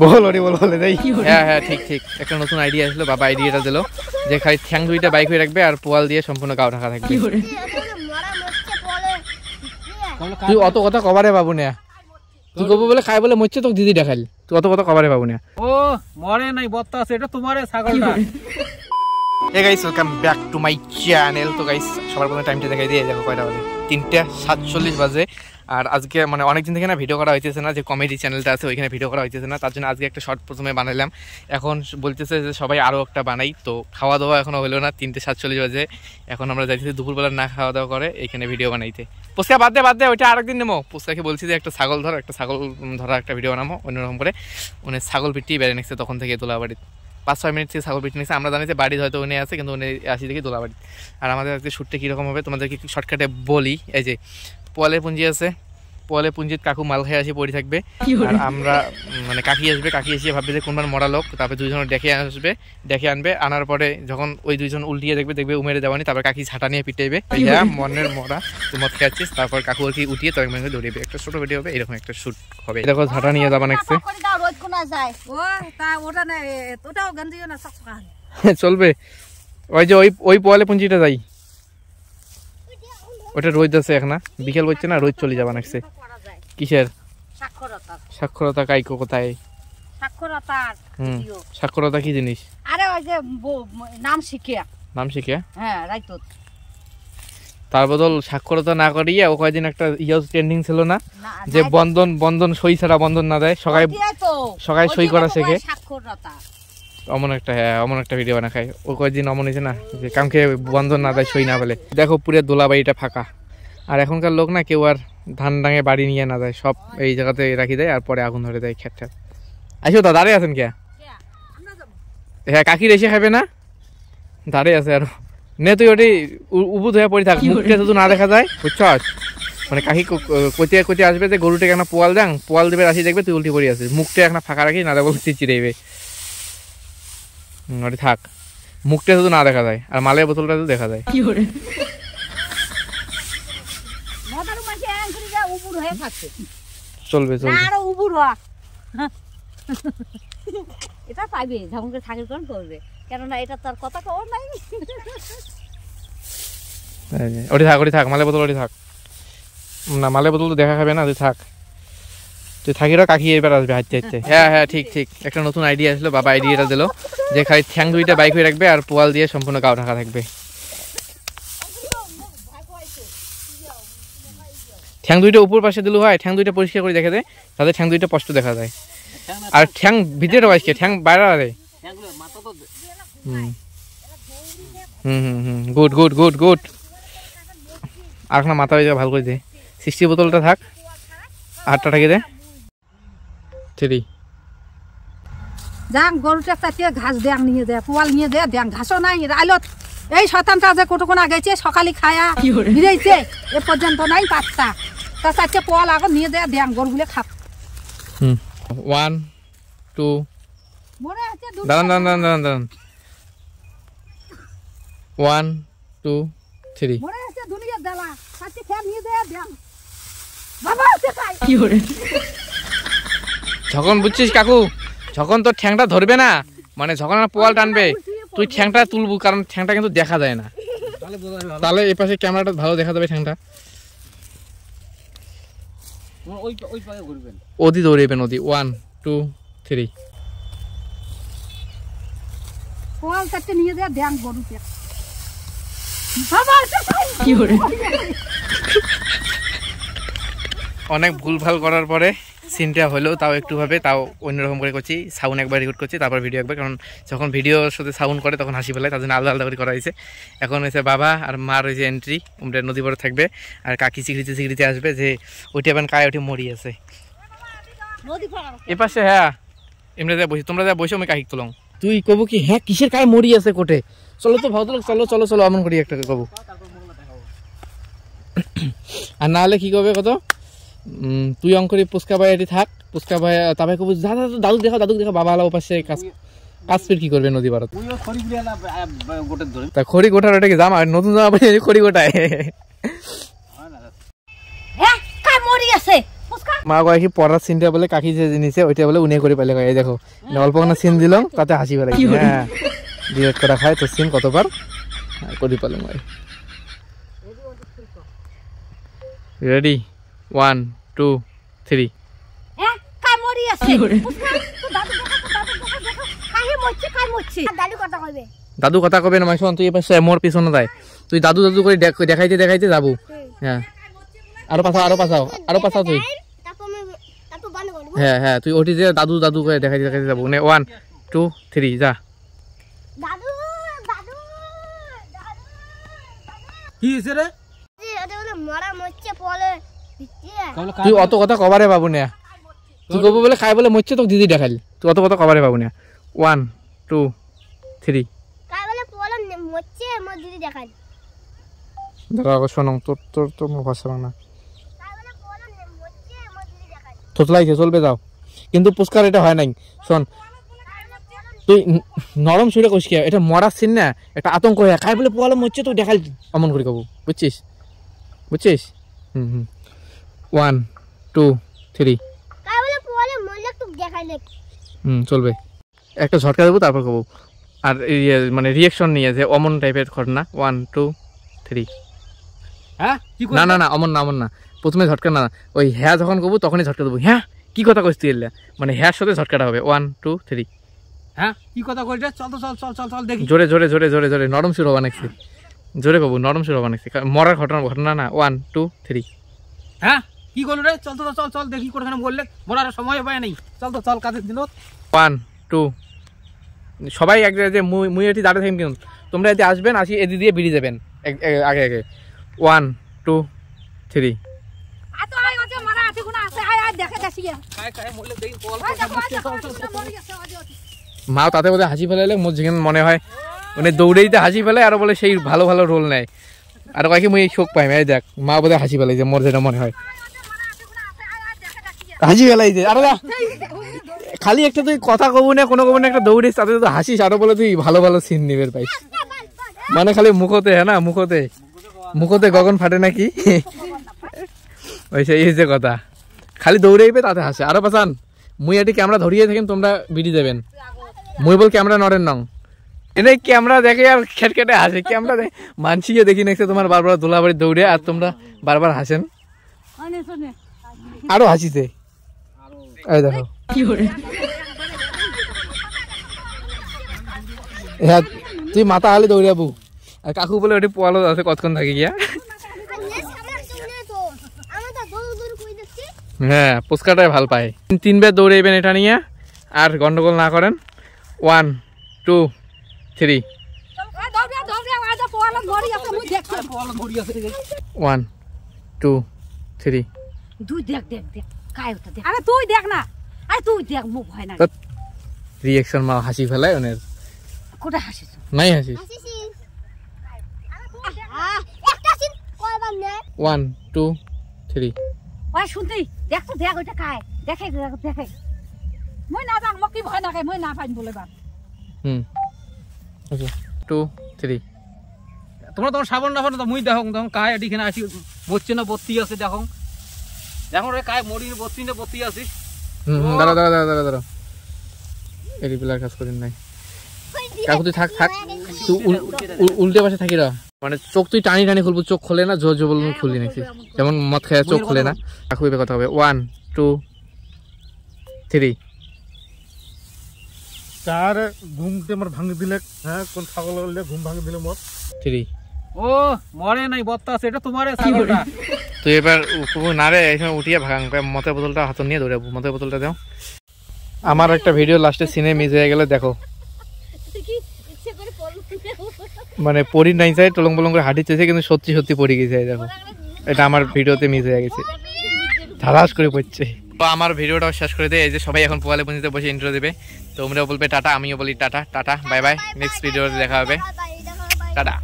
বল ওরে বল বলে দেই। হ্যাঁ হ্যাঁ ঠিক ঠিক, একটা নতুন আইডিয়া আসলো, বাবা আইডিয়াটা দিল যে খালি ঠ্যাং দুইটা বাইক হয়ে রাখবে আর পোয়াল দিয়ে সম্পূর্ণ গাও ঢাকা থাকবে। তুই অত কথা কবারে বাবু না, তুই কব বলে খাই বলে মরছে তোকে দিদি দেখাল, তুই অত কথা কবারে বাবু না। ও মরে নাই বত্তা আছে, এটা তোমারে ছাগলটা। Hey guys welcome back to my channel. তো গাইস সবার প্রথমে টাইমটা দেখাই দিয়ে দেখো কয়টা বাজে, 3:47 বাজে। আর আজকে মানে অনেকদিন থেকে না ভিডিও করা হইতেছে না, যে কমেডি চ্যানেলটা আছে ওইখানে ভিডিও করা হইতেছে না, তার জন্য আজকে একটা শর্ট প্রথমে বানাইলাম। এখন বলতেছে যে সবাই আরও একটা বানাই, তো খাওয়া দাওয়া এখনো হলো না, 3:47 বাজে। এখন আমরা যাইতেছি দুপুরবেলা না খাওয়া দাওয়া করে এইখানে ভিডিও বানাইতে। পুস্কা বাদ দে ওইটা আরেকদিন নেবো। পুস্কাকে বলছি যে একটা ছাগল ধরা একটা ভিডিও বানাবো অন্যরকম করে। উনি ছাগল পিটি বেড়ে নিচ্ছে তখন থেকে তোলাবাড়িতে, 5-6 মিনিট থেকে ছাগল পিটি নিচ্ছে। আমরা জানি যে বাড়িতে হয়তো উনি আছে, কিন্তু উনি আসি দেখি তোলাবাড়ি। আর আমাদের আজকে শ্যুটটা কীরকম হবে তোমাদেরকে শর্টকাটে বলি। এই যে পোয়ালের পুঞ্জি আছে, পোয়ালে পুঞ্জিত কাকু মাল খেয়ে আসি পড়ে থাকবে, আর আমরা মানে কাকি আসবে, কাকি এসে ভাববে যে কোনবার মরা লোক, তারপরে দুইজনের ডেকে আনবে, আনার পরে যখন ওই দুইজন উল্টিয়ে দেখবে উমেরে যাওয়ানি, তারপর কাকি ছাটা নিয়ে পিটাইবে, হ্যাঁ মনের মরা তুই মদ খেয়েছিস, তারপর কাকু আর কি উঠিয়ে তো একবার দৌড়িয়ে একটা ছোট ভিডিও হবে, এরকম একটা শুট হবে। দেখো ছাটা নিয়ে যাবা নাকছে চলবে। ওই যে ওই পোয়ালে পুঞ্জিটা যাই, ওটা রোদ আছে এখন না, বিকেল হচ্ছে না, রোদ চলে যাবা নাকছে। কিসের সাক্ষরতা? কাইকো কোথায় সাক্ষরতা কি জিনিস? আরে ওই যে নাম শিখিয়া হ্যাঁ রাইতো। তার বদল সাক্ষরতা না করিয়ে ও কয়দিন একটা ট্রেন্ডিং ছিল না, যে বন্ধন সই ছাড়া বন্ধন না দেয়, সবাই সই করা শেখে, অমন একটা ভিডিও বানা খায়। ও কয়েকদিন অমন হয়েছে না, যে কামকে বন্ধন না দেয়, সই না বলে। দেখো পুরো দোলাবাড়িটা ফাঁকা, আর এখনকার লোক না কেউ আর ধান ডাঙে বাড়ি নিয়ে না যায়, সব এই জায়গাতে রাখি দেয় আর পরে আগুন ধরে দেয় খেট। আইসো তা দাঁড়িয়ে আছেন কে? হ্যাঁ কাকির এসে খাবে না, দাঁড়িয়ে আছে আরো। নে তুই ওটি উবুদ হয়ে পড়ে থাক, মুখটা শুধু না দেখা যায়, বুঝছস? মানে কাকি কইতে আসবে যে গরুটাকে একটা পোয়াল দেবে, আসি দেখবে তুই উল্টি পড়ে আসিস, মুখটা একটা ফাঁকা রাখি, না বল চিচিড়াইবে। ওটি থাক, মুখটা শুধু না দেখা যায়, আর মালের বোতলটা তো দেখা যায়। চলবে এটা পাইবে ঝামুকে থাকি কোন করবে, কেননা এটা তার কথা খবর নাই। ওটি থাক মালের বোতল, ওটি থাক না, মালের বোতল তো দেখা খাবে না, তুই থাক, তুই থাকিরও কাকি এবার আসবে হাঁটতে। হ্যাঁ হ্যাঁ ঠিক ঠিক, একটা নতুন আইডিয়া আসলো, বাবা আইডিয়াটা দিল যে খালি ঠ্যাং দুইটা বাইক হয়ে রাখবে আর পোয়াল দিয়ে সম্পূর্ণ গাও ঢাকা থাকবে। ঠ্যাং দুইটা উপর পাশে দিল হয়, ঠ্যাং দুইটা পরিষ্কার করে দেখে দেয়, তাদের ঠ্যাং দুইটা স্পষ্ট দেখা যায়। আর ঠ্যাং ভিতরে বাইকে ঠ্যাং বাইরে আরে গুড গুড গুড গুড। আর না মাথা হয়ে ভালো করে দে, 60 বোতলটা থাক, 8টা টাকা দে। ঠিক যাং গরুটা চাটিয়ে ঘাস দেখ নিয়ে দে, পোয়াল নিয়ে দে, দেখ ঘাসও নাই রাইলত। এই শতানটা যে কতক্ষণ আগেছে সকালে খায়া ফিরেছে, এ পর্যন্ত নাই পাত্তা। তা চারটে পোয়াল আগত নিয়ে দে, দেখ গরুগুলো খাপ। 1 2 দাঁড়ান 1 2 3 যখন বুঝছিস কাকু, যখন তোর ঠ্যাংটা ধরবে না, মানে যখন পোয়াল টানবে তুই ঠ্যাংটা তুলবু, কারণ ঠ্যাংটা কিন্তু দেখা যায় না, তাহলে এই পাশে ক্যামেরাটা ভালো দেখা যাবে ঠ্যাংটা। ওদি দৌড়াইবেন, ওদি 1 2 3 পোয়াল চারটে নিয়ে দে, দেখ গরুকে। অনেক ভুলভাল করার পরে সিনটা হলেও তাও একটু ভাবে, তাও অন্যরকম করে করছি। সাউন্ড একবার রেকর্ড করছি, তারপর ভিডিও একবার, কারণ যখন ভিডিওর সাথে সাউন্ড করে তখন হাসি ফেলায়, তার জন্য আলাদা করে করা হয়েছে। এখন হয়েছে বাবা আর মার হয়েছে এন্ট্রি, ওটা নদী পরে থাকবে, আর কাকি সিগড়িতে আসবে, যে ওইটি আবার কায় ওটি মরি আছে এ পাশে। হ্যাঁ এমনি যা বসি, তোমরা যা বসে আমি কাকি তুলং, তুই কবু কি হ্যাঁ কিসের কায় মরি আছে কোটে, চলো তো ভদ্রলোক, চলো এমন করি একটা কবু। আর না হলে কি করবে কত, তুই অঙ্করি পুস্কা ভাই এটি থাক, পুস্কা ভাই তারপরে কবু দাদুক দেখা বাবা আলা পাশে কাজ কি করবে নদী পারত, তা খড়ি গোটার ওটাকে জামা নতুন জামা খড়ি গোটায়। মরি আছে মা কয় কি পড়ার সিনটা বলে কাকি যে জিনিসে ওইটা বলে উনি করে পাইলে এই দেখো অল্প কোনো সিন দিলাম তাতে হাসি পেলাই হ্যাঁ ডিরেক্ট করা খায় তো সিন কতবার করি পালাম ভাই রেডি 1 2 3 দাদু কথা কবে না শোন তুই এবার মোর পিছনে যায় তুই দাদু দাদু করে দেখাইতে দেখাইতে যাবো হ্যাঁ আরো পাছাও তুই হ্যাঁ হ্যাঁ তুই ওটি যে দাদু দাদু করে দেখাইতে দেখাইতে যাবো 1 2 3 যা কি হইছে রে তুই অত কথা কবারে পাবো না তুই কব বলে খাই বলে মরছে তোকে দিদি দেখালি তুই অত কথা কবারে পাবো না 1 2 3 দাঁড়া শোনো তোর মুখ ভাষা না তোতলাইছে চলবে যাও কিন্তু পুস্কার এটা হয় নাই শোন তুই নরম সুরে কইস কি এটা মরার সিন না একটা আতঙ্ক হয়ে খাই বলে পোয়ালে মরছে তুই দেখালি অমন করে কব বুঝছিস 1 2 3 চলবে একটা ঝটকা দেবো তারপর কব আর মানে রিয়াকশন নিয়ে যে অমন টাইপের ঘটনা 1 2 3 হ্যাঁ না না না অমন না প্রথমে ঝটকা না ওই হ্যাঁ যখন কব তখনই ঝটকা দেবো হ্যাঁ কি কথা কইস তুই মানে হ্যাঁ সাথে ঝটকাটা হবে 1 2 3 হ্যাঁ কি কথা কইছ চল তো চল দেখি জোরে জোরে জোরে জোরে জোরে নরম সুর হবা নাকি জোরে কব নরম সুর হবা নাকি মরার ঘটনা না 1 2 3 হ্যাঁ কি করল রে চল তো চল দেখি কোনখানে বললে মরার সময় পায় নাই চল কাজের দিনত 1 2 সবাই এক জায়গায় যে মুই এটি দাঁড়িয়ে থাকেন কিন্তু তোমরা এতে আসবেন আসি এদি দিয়ে বেরিয়ে যাবেন আগে 1 2 3 মা তাতে বোধহয় হাসি ফেলাইলে মোর যেখানে মনে হয় মানে দৌড়েইতে হাসি ফেলে আর বলে সেই ভালো ভালো রোল নেয় আর কয়েকই মুই শোক পাই এই দেখ মা বোধহয় হাসি ফেলাই যে মোর যেটা মনে হয় হাসি ফেলাই যে আরে খালি একটা তুই কথা কবু না কোনো কবু না একটা দৌড়িস তাতে তো হাসিস আরো বলে তুই ভালো ভালো সিন নিবের পাইস মানে খালি মুখতে হ্যাঁ না মুখতে গগন ফাটে নাকি ওই সেই যে কথা খালি দৌড়াইবে তাতে হাসে আরো পাচান মুই এটি ক্যামেরা ধরিয়ে থাকেন তোমরা বিড়ি দেবেন মুই বল ক্যামেরা নড়েন নং এনে ক্যামেরা দেখে আর খেটখেটে হাসে ক্যামেরা মানসিকে দেখি নাকি তোমার বারবার দোলাবাড়ি দৌড়ে আর তোমরা বারবার হাসেন আরো হাসিতে এই দেখো হ্যাঁ তুই মাথা হালি দৌড়াবো আর কাকু বলে ওটি পোয়ালো আছে কতক্ষণ থাকি গিয়া হ্যাঁ পুস্কাটাই ভাল পায় 3 বার দৌড়াইবেন এটা নিয়ে আর গন্ডগোল না করেন 1 2 3 1 2 3 তুই দেখ আরে তুই দেখ না আরে তুই দেখ মুখ হয় না রিঅ্যাকশন মা হাসি ফেলায় ওনের কোটা হাসিস নাই হাসিস 1 2 3 ওই শুনতি দেখ তো দেখ ওইটা খায় দেখে মই না যাং মোক কি ভয় না মই না পাইন বলে বাপ ওকে 2 3 তোমরা তোমার সাবন না তো মুই দেখো তখন কায় এদিকে আসি বসছে না বত্তি আছে দেখো রে কায় মরির বত্তি আছে দাঁড়া এই রিপ্লাই কাজ করেন নাই কাকু তুই থাক তুই উল্টে পাশে থাকি রা মানে চোখ তুই টানি খুলবো চোখ খোলে না জোর জোর বলবো খুলি নাকি যেমন মদ খায় চোখ খোলে না কাকু এবার কথা হবে 1 2 3 চার ঘুমতে আমার ভাঙি দিলে হ্যাঁ কোন ছাগল হলে ঘুম ভাঙি দিলে মোর 3 ও মরে নাই বত্তা আছে এটা তোমারে ছাগলটা তুই এবার না রে এই সময় উঠিয়ে ভাঙ মতের বোতলটা হাতে নিয়ে দৌড়াবো মতের বোতলটা দাও আমার একটা ভিডিও লাস্টে সিনে মিস হয়ে গেলে দেখো মানে পরি নাই যায় টলং বলং করে হাঁটিতেছে কিন্তু সত্যি পড়ে গেছে দেখো এটা আমার ভিডিওতে মিস হয়ে গেছে ধারাস করে পড়ছে তো আমার ভিডিওটাও শেষ করে দেয় এই যে সবাই এখন পোয়ালে বন্ধুতে বসে ইন্ট্রো দেবে তোমরাও বলবে টাটা আমিও বলি টাটা বাই বাই নেক্সট ভিডিওতে দেখা হবে টাটা